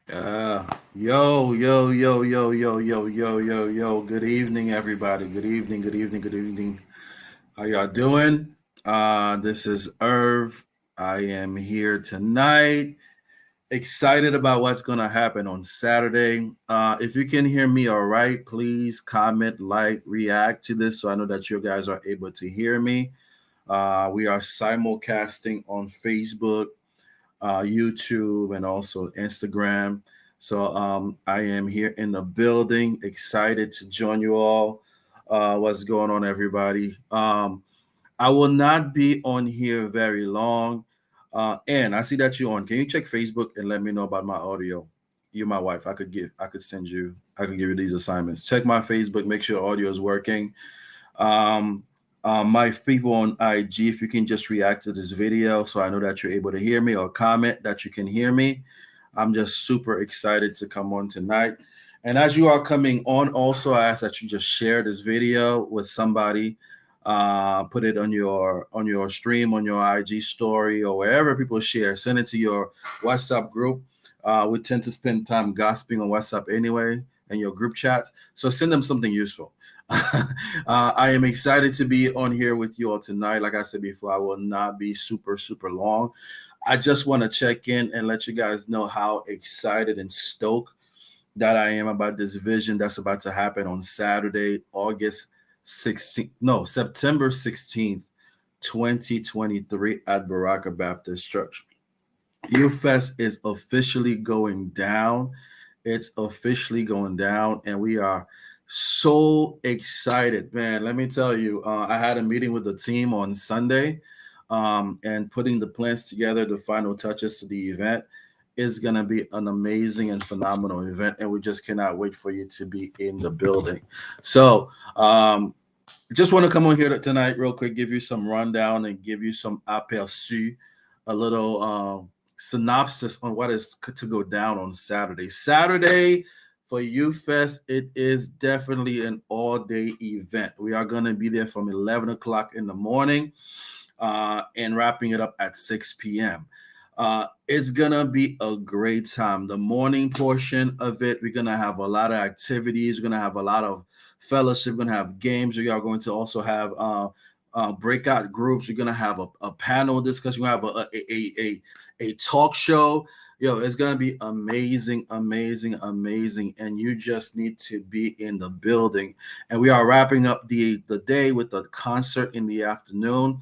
Yo. Good evening, everybody. Good evening. How y'all doing? This is Irv. I am here tonight. Excited about what's going to happen on Saturday. If you can hear me all right, please comment, like, react to this so I know that you guys are able to hear me. We are simulcasting on Facebook, YouTube, and also Instagram. So I am here in the building, excited to join you all. What's going on, everybody? I will not be on here very long. And I see that you're on. Can you check Facebook and let me know about my audio? You're my wife. I could give you these assignments. Check my Facebook, make sure audio is working. Um, my people on IG, if you can just react to this video so I know that you're able to hear me, or comment that you can hear me. I'm just super excited to come on tonight. And as you are coming on, also, I ask that you just share this video with somebody. Put it on your stream, on your IG story, or wherever people share. Send it to your WhatsApp group. We tend to spend time gossiping on WhatsApp anyway, and your group chats. So send them something useful. I am excited to be on here with you all tonight. Like I said before, I will not be super long. I just want to check in and let you guys know how excited and stoked that I am about this vision that's about to happen on Saturday, August 16th, no, September 16th, 2023 at Baraka Baptist Church. YouthFest is officially going down. It's officially going down, and we are so excited, man. Let me tell you, I had a meeting with the team on Sunday, and putting the plans together, the final touches to the event is going to be an amazing and phenomenal event, and we just cannot wait for you to be in the building. So, just want to come on here tonight, real quick, give you some rundown and give you some aperçu, a little synopsis on what is to go down on Saturday. Saturday for Youth Fest, it is definitely an all-day event. We are going to be there from 11 o'clock in the morning, and wrapping it up at 6 p.m. It's gonna be a great time. The morning portion of it, we're gonna have a lot of activities. We're gonna have a lot of fellowship. We're gonna have games. We are going to also have breakout groups. We're gonna have a panel discussion. We have a talk show. It's gonna be amazing, and you just need to be in the building. And we are wrapping up the day with the concert in the afternoon.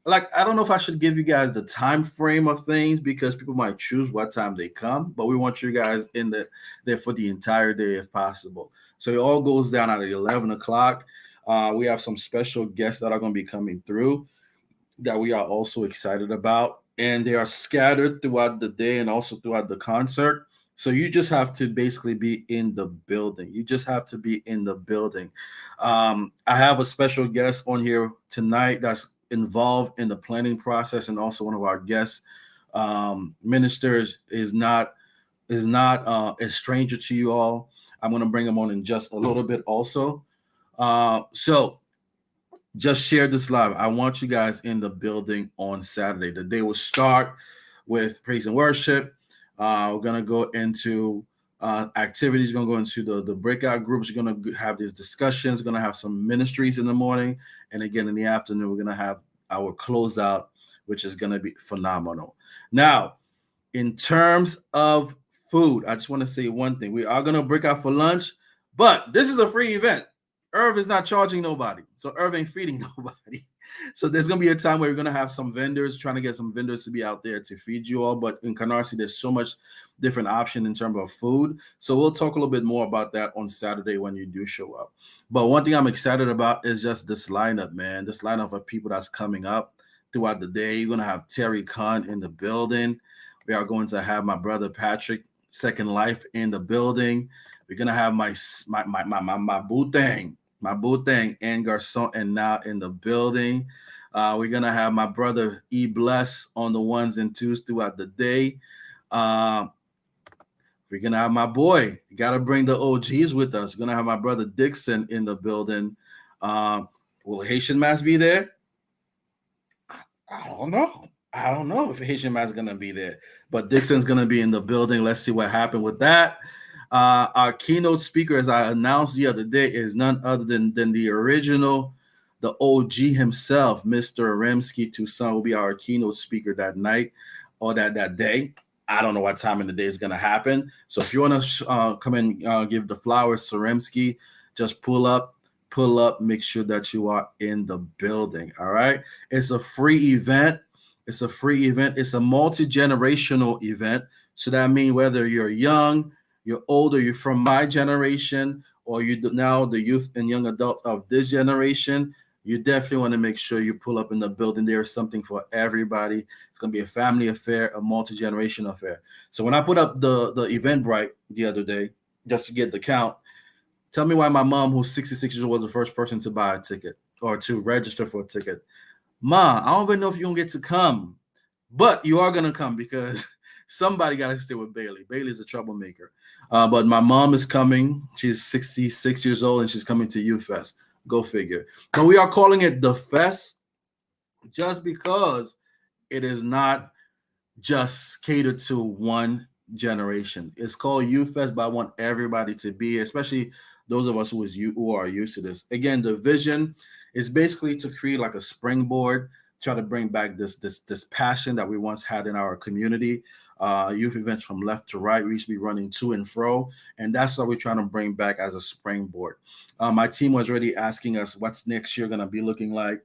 Like, I don't know if I should give you guys the time frame of things because people might choose what time they come, but we want you guys there for the entire day if possible. So it all goes down at 11 o'clock. We have some special guests that are going to be coming through that we are also excited about, and they are scattered throughout the day and also throughout the concert. So you just have to basically be in the building. You just have to be in the building. I have a special guest on here tonight that's involved in the planning process, and also one of our guest ministers is not a stranger to you all. I'm going to bring him on in just a little bit also. So just share this live. I want you guys in the building on Saturday. The day will start with praise and worship. We're gonna go into activities. We're gonna go into the breakout groups. We're gonna have these discussions. We're gonna have some ministries in the morning, and again in the afternoon, we're gonna have our closeout, which is gonna be phenomenal. Now, in terms of food, I just want to say one thing. We are gonna break out for lunch, but this is a free event. Irv is not charging nobody, so Irv ain't feeding nobody. So there's gonna be a time where we're gonna have some vendors, trying to get some vendors to be out there to feed you all. But in Canarsie, there's so much different option in terms of food. So we'll talk a little bit more about that on Saturday when you do show up. But one thing I'm excited about is just this lineup, man. This lineup of people that's coming up throughout the day. You're gonna have Terry Khan in the building. We are going to have my brother Patrick, Second Life, in the building. We're gonna have my boo thing, and Garcon and now in the building. We're gonna have my brother E Bless on the ones and twos throughout the day. Uh, we're gonna have my boy. You gotta bring the OGs with us. We're gonna have my brother Dixon in the building. Will Haitian Mass be there? I don't know. I don't know if Haitian Matt's gonna be there, but Dixon's gonna be in the building. Let's see what happened with that. Our keynote speaker, as I announced the other day, is none other than the original, the OG himself, Mr. Remsky Toussaint, will be our keynote speaker that night or that day. I don't know what time in the day is gonna happen. So if you want to come and give the flowers to Remsky, just pull up, make sure that you are in the building. All right. It's a free event. It's a free event. It's a multi-generational event. So that means whether you're young, you're older, you're from my generation, or you now the youth and young adults of this generation, you definitely want to make sure you pull up in the building. There is something for everybody. It's going to be a family affair, a multi-generational affair. So when I put up the Eventbrite the other day, just to get the count, tell me why my mom, who's 66 years old, was the first person to buy a ticket or to register for a ticket. Ma, I don't even know if you're gonna get to come, but you are gonna come because somebody got to stay with Bailey. Bailey's a troublemaker. But my mom is coming. She's 66 years old and she's coming to YouthFest. Go figure. But we are calling it the Fest just because it is not just catered to one generation. It's called Youth Fest, but I want everybody to be here, especially those of us who are used to this. Again, the vision is basically to create like a springboard, try to bring back this passion that we once had in our community. Youth events from left to right. We used to be running to and fro, and that's what we're trying to bring back as a springboard. My team was already asking us what's next year going to be looking like.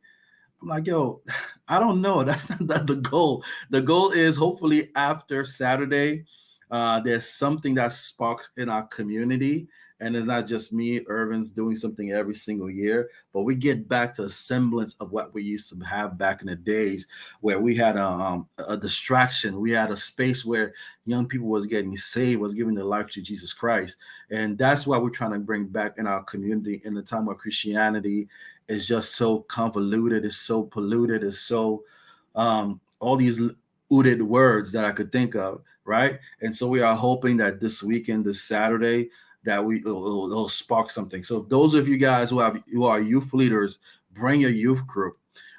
I'm like, yo, I don't know. That's not the goal. The goal is hopefully after Saturday, there's something that sparks in our community. And it's not just me, Irvin's doing something every single year, but we get back to a semblance of what we used to have back in the days where we had a distraction. We had a space where young people was getting saved, was giving their life to Jesus Christ. And that's what we're trying to bring back in our community in the time where Christianity is just so convoluted, it's so polluted, it's so all these ooted words that I could think of, right? And so we are hoping that this weekend, this Saturday, that it'll spark something. So if those of you guys who are youth leaders, bring your youth group,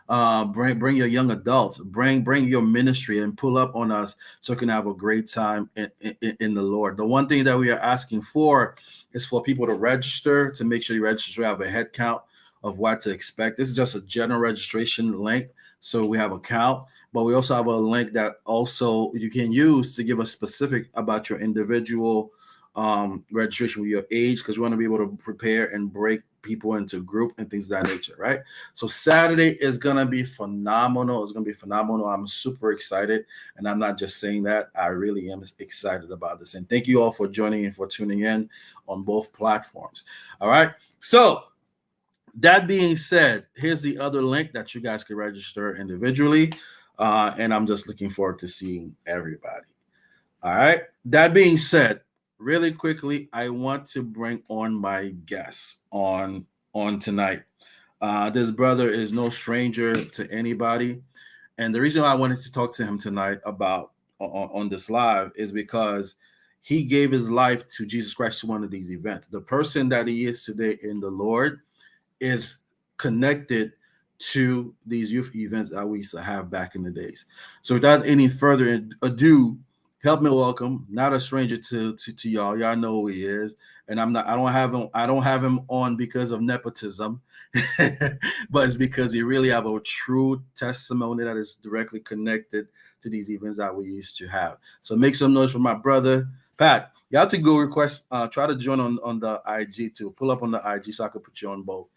bring your young adults, bring your ministry, and pull up on us so we can have a great time in the Lord. The one thing that we are asking for is for people to register, to make sure you register. We have a head count of what to expect. This is just a general registration link, so we have a count, but we also have a link that also you can use to give us specific about your individual registration with your age, because we want to be able to prepare and break people into group and things of that nature, right? So Saturday is gonna be phenomenal. It's gonna be phenomenal. I'm super excited, and I'm not just saying that. I really am excited about this. And thank you all for joining and for tuning in on both platforms. All right. So that being said, here's the other link that you guys can register individually. And I'm just looking forward to seeing everybody. All right. That being said, really quickly, I want to bring on my guest on tonight. This brother is no stranger to anybody, and the reason why I wanted to talk to him tonight about on this live is because he gave his life to Jesus Christ to one of these events. The person that he is today in the Lord is connected to these youth events that we used to have back in the days. So without any further ado, help me welcome, not a stranger to y'all. Y'all know who he is. And I don't have him on because of nepotism, but it's because he really have a true testimony that is directly connected to these events that we used to have. So make some noise for my brother, Pat. You have to go request, try to join on the IG too. Pull up on the IG so I could put you on both.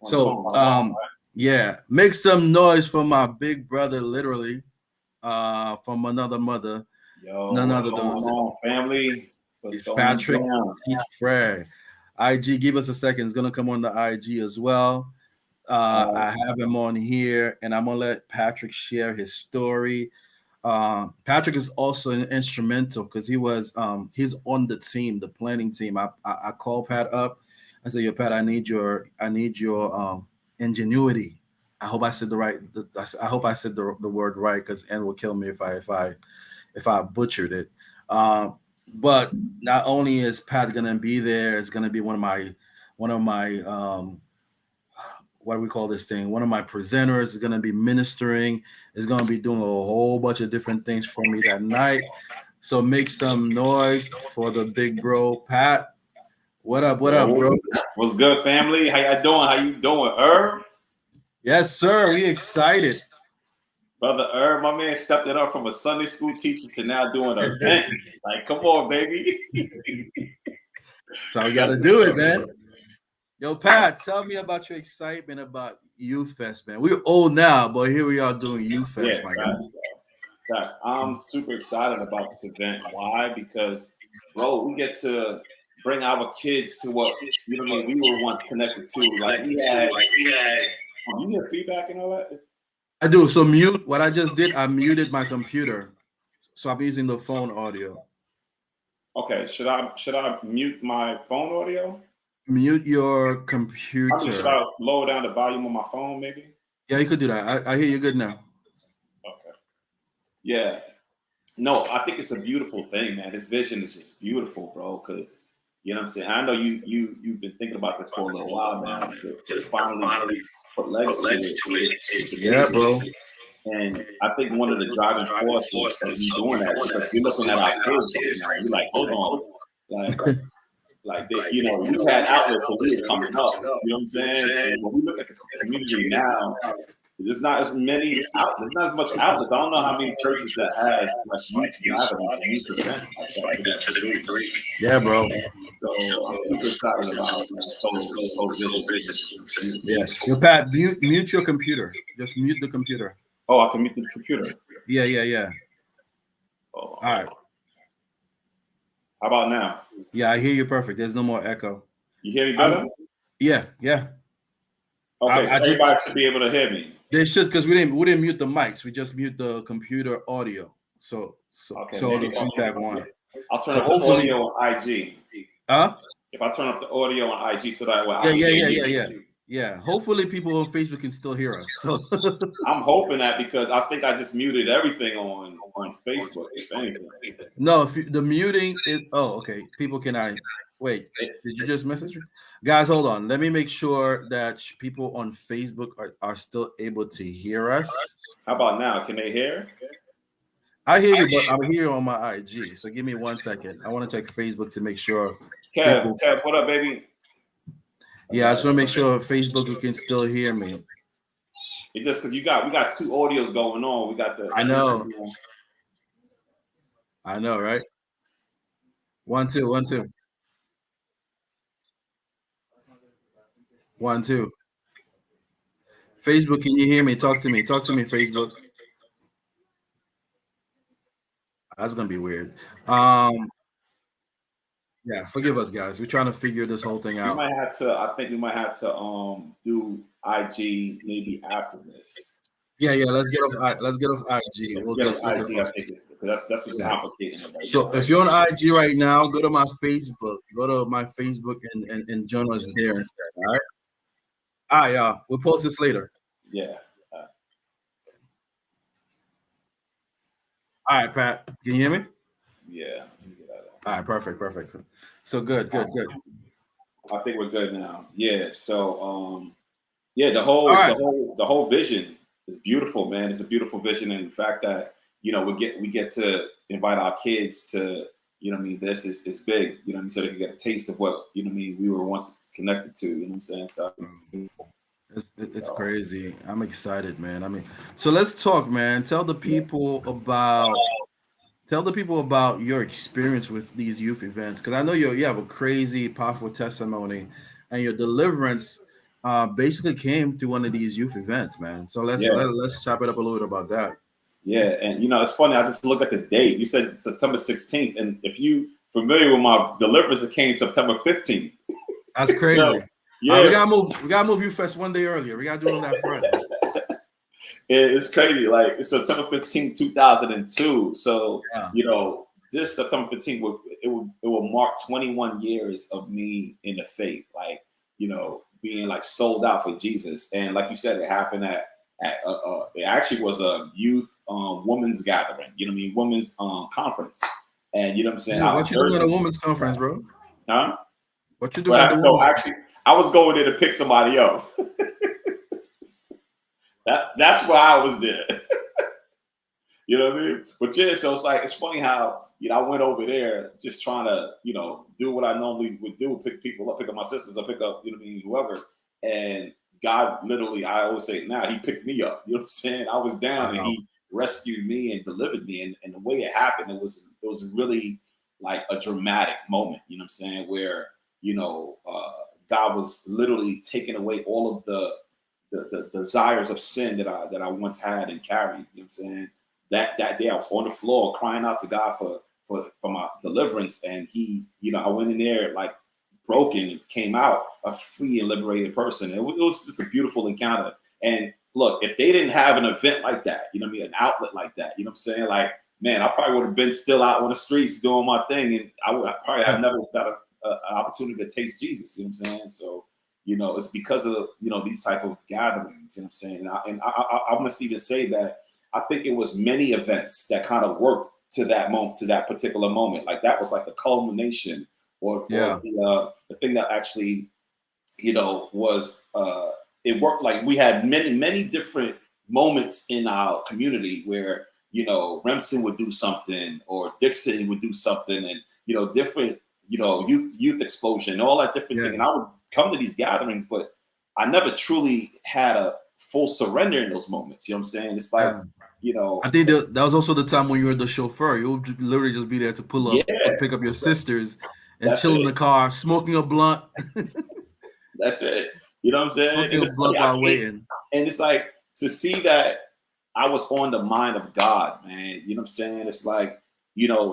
So yeah, make some noise for my big brother, literally, from another mother. Yo, None what's other going than on, family? What's it's going Patrick down? Frey. IG, give us a second. It's gonna come on the IG as well. I have him on here, and I'm gonna let Patrick share his story. Patrick is also an instrumental because he's on the team, the planning team. I call Pat up. I say, "Yo, Pat, I need your ingenuity." I hope I said I hope I said the word right, because Ann will kill me if I butchered it. But not only is Pat gonna be there, it's gonna be one of my what do we call this thing? One of my presenters is gonna be ministering, is gonna be doing a whole bunch of different things for me that night. So make some noise for the big bro, Pat. What up? What up, bro? What's good, family? How y'all doing? How you doing, Herb? Yes, sir. We excited. Brother Herb, my man stepped it up from a Sunday school teacher to now doing events. Like, come on, baby. So we got to do it, man. Yo, Pat, tell me about your excitement about YouthFest, man. We're old now, but here we are doing YouthFest, my guy. I'm super excited about this event. Why? Because, bro, we get to bring our kids to what we were once connected to. Like we had. You hear feedback and all that? I do. So mute. What I just did, I muted my computer, so I'm using the phone audio. Okay. Should I mute my phone audio? Mute your computer. Should I lower down the volume on my phone, maybe? Yeah, you could do that. I hear you good now. Okay. Yeah. No, I think it's a beautiful thing, man. His vision is just beautiful, bro. Because you know what I'm saying. I know you've been thinking about this for a little while now to finally put legs to it. Yeah, bro. And I think one of the driving forces of you doing that, because you're looking at our kids now, you're like, hold on, like this, you know, we had outlets when we were coming up. You know what I'm saying? And when we look at the community now, there's not as many outlets. There's not as much outlets. I don't know how many churches that have like youth events like that to the degree. Yeah, bro. So I'm super excited about whole vision. Yeah. Yo, Pat, mute your computer. Just mute the computer. Oh, I can mute the computer. Yeah. Oh. All right. How about now? Yeah, I hear you perfect. There's no more echo. You hear me better? Yeah. Okay, so everybody should be able to hear me. They should, because we didn't mute the mics. We just mute the computer audio. So the feedback one. I'll turn up the audio on IG. Huh? If I turn up the audio on IG, so that way. Yeah. Hopefully, people on Facebook can still hear us. So I'm hoping that, because I think I just muted everything on Facebook. If anything. No, the muting is. Oh, okay. People can. Wait. Did you just message me? Guys, hold on. Let me make sure that people on Facebook are still able to hear us. How about now? Can they hear? I hear you, but I'm here on my IG. So give me 1 second. I want to check Facebook to make sure. Kev, what up, baby? Yeah, I just want to make sure Facebook you can still hear me. It's just because we got two audios going on. We got the. I know, right? 1 2 1 2. 1 2. Facebook, can you hear me? Talk to me, Facebook. That's gonna be weird. Yeah, forgive us, guys. We're trying to figure this whole thing out. I think we might have to do IG maybe after this. Yeah. Let's get off IG. We'll get off IG. I think that's what's complicating it. So if you're on IG right now, go to my Facebook. Go to my Facebook and join us there instead. All right. All right, y'all. We'll post this later. Yeah. All right, Pat. Can you hear me? Yeah. All right, perfect. So good. I think we're good now. Yeah. So the whole vision is beautiful, man. It's a beautiful vision, and the fact that we get to invite our kids to this is big. So they can get a taste of what we were once connected to. You know what I'm saying? So it's crazy. I'm excited, man. So let's talk, man. Tell the people about your experience with these youth events, because I know you have a crazy, powerful testimony, and your deliverance basically came through one of these youth events, man. So let's chop it up a little bit about that. Yeah, and it's funny. I just look at the date. You said September 16th, and if you familiar with my deliverance, it came September 15th. That's crazy. So, yeah, we gotta move YouthFest one day earlier. We gotta do it on that Friday. It's crazy. Like, it's September 15th, 2002. So this September 15th will mark 21 years of me in the faith. Like, being like sold out for Jesus. And like you said, it happened at it actually was a youth women's gathering. Women's conference. And what I'm saying? What you doing at a women's conference, bro? Huh? What you doing at the women's? Actually, I was going there to pick somebody up. That's why I was there. You know what I mean? But yeah, so it's like it's funny how I went over there just trying to do what I normally would do, pick people up, pick up my sisters, I pick up what I mean, whoever, and God literally, I always say now, He picked me up. You know what I'm saying? I was down and He rescued me and delivered me, and the way it happened, it was really like a dramatic moment. You know what I'm saying? Where God was literally taking away all of the desires of sin that I once had and carried. You know what I'm saying? That day I was on the floor crying out to God for my deliverance, and I went in there like broken and came out a free and liberated person. It was just a beautiful encounter. And look, if they didn't have an event like that, an outlet like that, you know what I'm saying? Like, man, I probably would have been still out on the streets doing my thing, and I probably have never got an opportunity to taste Jesus. You know what I'm saying? So, it's because of these type of gatherings. You know what I'm saying? And I must even say that I think it was many events that kind of worked to that moment, to that particular moment. Like that was like the culmination, or the thing that actually, was it worked. Like we had many different moments in our community where Remsen would do something, or Dixon would do something, and different youth explosion, and all that different thing. And I would come to these gatherings, but I never truly had a full surrender in those moments. You know what I'm saying? It's like, I think that was also the time when you were the chauffeur. You would literally just be there to pull up, pick up your sisters, and chill in the car, smoking a blunt. That's it. You know what I'm saying? Smoking a blunt while waiting. And it's like to see that I was on the mind of God, man. You know what I'm saying? It's like,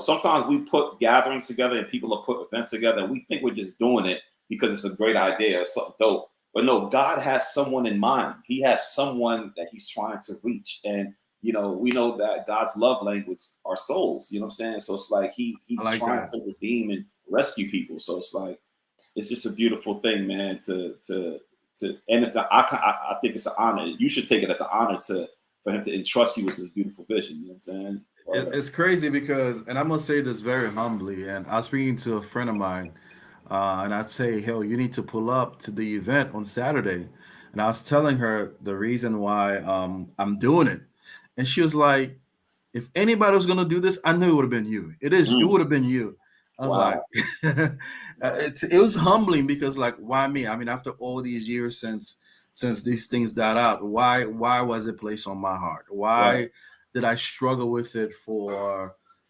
sometimes we put gatherings together and people will put events together, and we think we're just doing it because it's a great idea or something dope. But no, God has someone in mind. He has someone that He's trying to reach. And we know that God's love language are souls. You know what I'm saying? So it's like He's like trying to redeem and rescue people. So it's like it's just a beautiful thing, man. And it's I think it's an honor. You should take it as an honor for Him to entrust you with this beautiful vision. You know what I'm saying? It's crazy because, and I'm gonna say this very humbly, and I was speaking to a friend of mine, and I'd say, hell, you need to pull up to the event on Saturday. And I was telling her the reason why I'm doing it. And she was like, if anybody was gonna do this, I knew it would have been you. It would have been you. I was like, it was humbling because, like, why me? I mean, after all these years since these things died out, why was it placed on my heart? Why did I struggle with it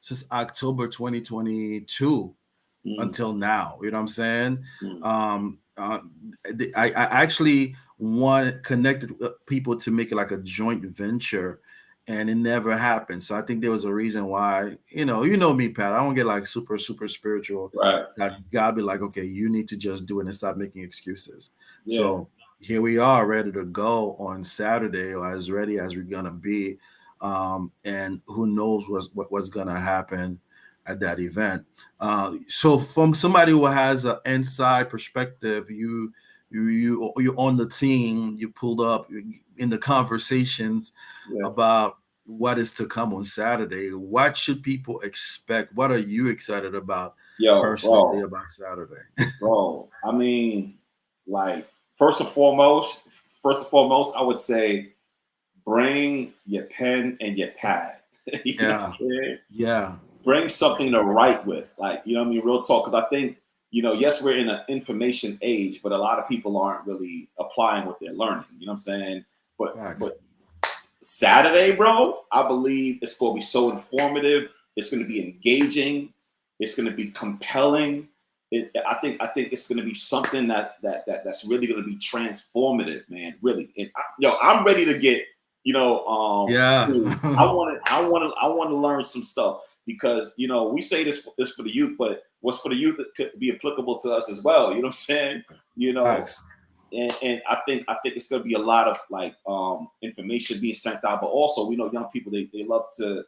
since October 2022 until now? You know what I'm saying? I actually connected people to make it like a joint venture, and it never happened. So I think there was a reason why, you know me, Pat, I don't get like super spiritual. Right. That God be like, okay, you need to just do it and stop making excuses. Yeah. So here we are, ready to go on Saturday, or as ready as we're gonna be. And who knows what's gonna happen at that event. So from somebody who has an inside perspective, you're on the team, you pulled up in the conversations about what is to come on Saturday. What should people expect? What are you excited about personally about Saturday? Bro, I mean, like first and foremost, I would say bring your pen and your pad. You know what I'm saying? Yeah. Bring something to write with. Like, you know what I mean? Real talk. Because I think, yes, we're in an information age, but a lot of people aren't really applying what they're learning. You know what I'm saying? But Saturday, bro, I believe it's going to be so informative. It's going to be engaging. It's going to be compelling. I think it's going to be something that's really going to be transformative, man. Really. And I'm ready to get, schools. I want to learn some stuff because, we say this for the youth, but what's for the youth that could be applicable to us as well. You know what I'm saying? And I think it's going to be a lot of like information being sent out, but also we know young people they love to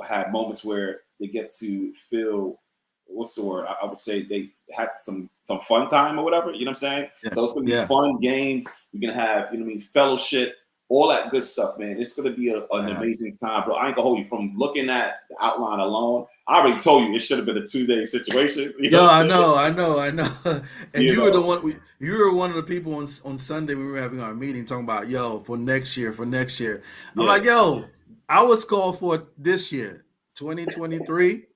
have moments where they get to feel, what's the word? I would say they had some fun time or whatever. You know what I'm saying? So it's going to be fun games. You're going to have fellowship. all that good stuff, man. It's gonna be an amazing time, bro. I ain't gonna hold you from looking at the outline alone. I already told you it should have been a 2-day situation. You know Yo, what I'm I saying? know, I know, I know. And You you were the know, one. You were one of the people on Sunday we were having our meeting talking about yo for next year, for next year. I'm yeah, like, yo, I was called for this year, 2023.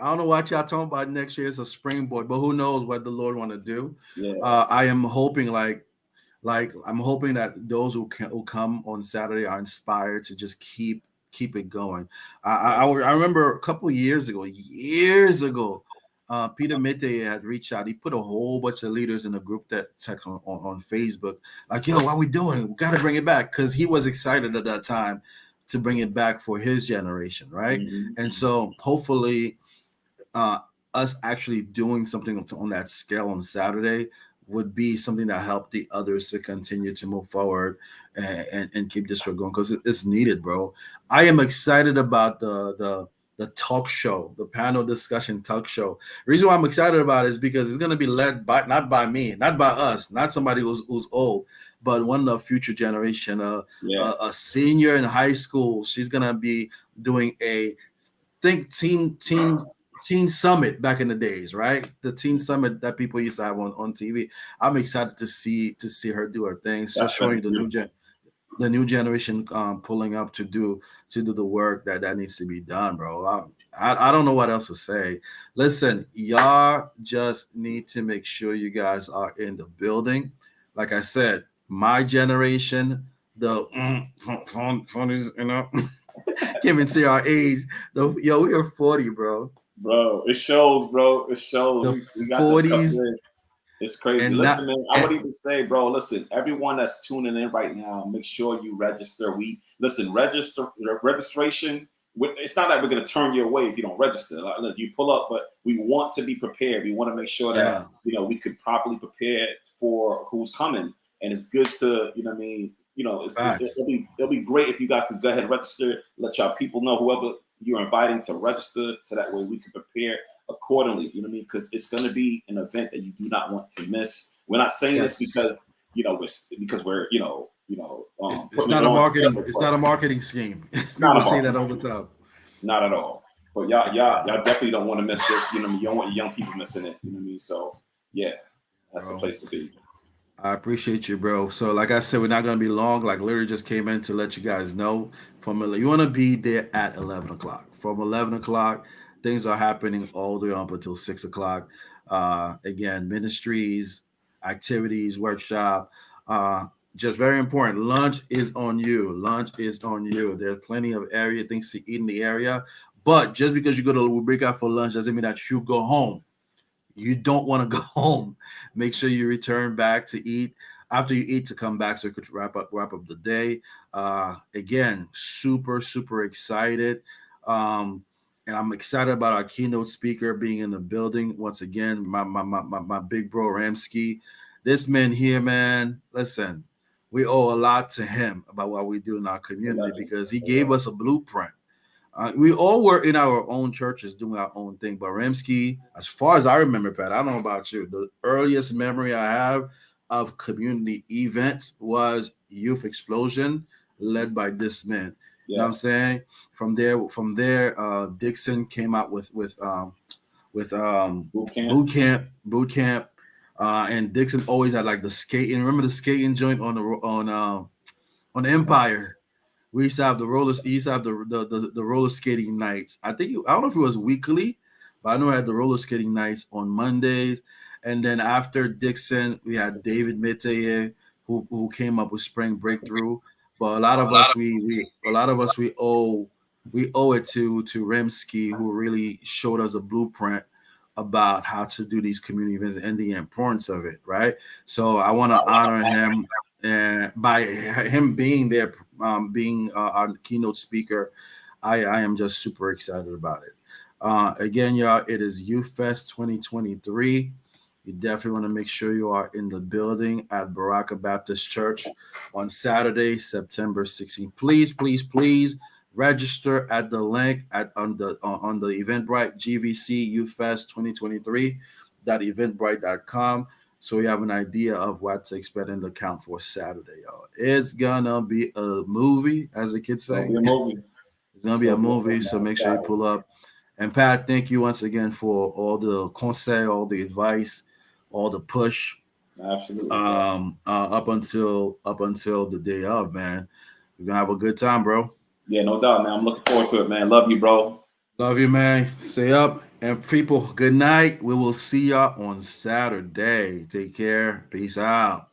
I don't know what y'all talking about next year. It's a springboard, but who knows what the Lord want to do. yeah, I am hoping like I'm hoping that those who come on Saturday are inspired to just keep it going. I remember a couple years ago, Peter Mete had reached out. He put a whole bunch of leaders in a group that text on Facebook, like, "Yo, what we doing? We got to bring it back," because he was excited at that time to bring it back for his generation, right? mm-hmm. And so hopefully uh, us actually doing something on that scale on Saturday would be something that helped the others to continue to move forward and keep this show going because it's needed, bro. I am excited about the talk show, the panel discussion talk show. The reason why I'm excited about it is because it's going to be led by not by me, not by us, not somebody who's old, but one of the future generation, Yeah, a senior in high school. She's going to be doing a think teen summit back in the days, right? The teen summit that people used to have on TV. I'm excited to see her do her things, just that's gonna showing be beautiful, the new generation pulling up to do the work that needs to be done, bro. I don't know what else to say. Listen, y'all just need to make sure you guys are in the building. Like I said, my generation, the funnies, can't even say our age. Yo, we are 40, bro. bro. It shows, bro. It shows. The We got the couple 40s in. It's crazy. and Listen, not man, I would even say, bro, listen, everyone that's tuning in right now, make sure you register. Registration. It's not that we're going to turn you away if you don't register. Like, look, you pull up, but we want to be prepared. We want to make sure that, yeah, we could properly prepare for who's coming. And it's good to, what I mean, facts. it'll be great if you guys can go ahead and register, let y'all people know, whoever you're inviting, to register, so that way we can prepare accordingly. You know what I mean? Because it's going to be an event that you do not want to miss. We're not saying this Yes. because we're It's putting it not a on marketing. together, It's but not a marketing scheme. it's not People a say market, that all the time. not at all. But y'all definitely don't want to miss this. You know what I mean? You don't want your young people missing it. You know what I mean? So yeah, that's the Bro, place to be. I appreciate you, bro. So, like I said, we're not gonna be long. Like, literally, just came in to let you guys know. You want to be there at 11 o'clock. From 11 o'clock, things are happening all the way up until 6 o'clock. Again, ministries, activities, workshop. Just very important. Lunch is on you. Lunch is on you. There's plenty of area things to eat in the area, but just because you go to break out for lunch doesn't mean that you go home. You don't want to go home. Make sure you return back to eat after you eat to come back so you could wrap up the day. Again, super excited. And I'm excited about our keynote speaker being in the building once again. My big bro Ramsky. This man here, man. Listen, we owe a lot to him about what we do in our The community legend. because he For real. gave us a blueprint. We all were in our own churches doing our own thing. But Remsky, as far as I remember, Pat, I don't know about you. The earliest memory I have of community events was Youth Explosion, led by this man. You know what Yeah. I'm saying? From there, Dixon came out with Boot camp. boot camp, and Dixon always had like the skating. Remember the skating joint on Empire? We used to have the rollers. He used to have the roller skating nights. I don't know if it was weekly, but I know I had the roller skating nights on Mondays. And then after Dixon, we had David Mete who came up with Spring Breakthrough. But a lot of us we owe it to Remsky, who really showed us a blueprint about how to do these community events and the importance of it, right? So I want to honor him and by him being there, being our keynote speaker. I am just super excited about it. Again, y'all, it is YouthFest 2023. You definitely want to make sure you are in the building at Baraka Baptist Church on Saturday, September 16th. Please register at the link on the Eventbrite GVC YouthFest 2023 eventbrite.com. so you have an idea of what to expect in the count for Saturday, y'all. It's gonna be a movie, as the kids It's gonna say. be a movie. It's gonna It's be a gonna be a movie, so make sure you Saturday. pull up. And Pat, thank you once again for all the conseil, all the advice, all the push. Absolutely, bro. Up until the day of, man. We're gonna have a good time, bro. Yeah, no doubt, man. I'm looking forward to it, man. Love you, bro. Love you, man. Stay up. And people, good night. We will see y'all on Saturday. Take care. Peace out.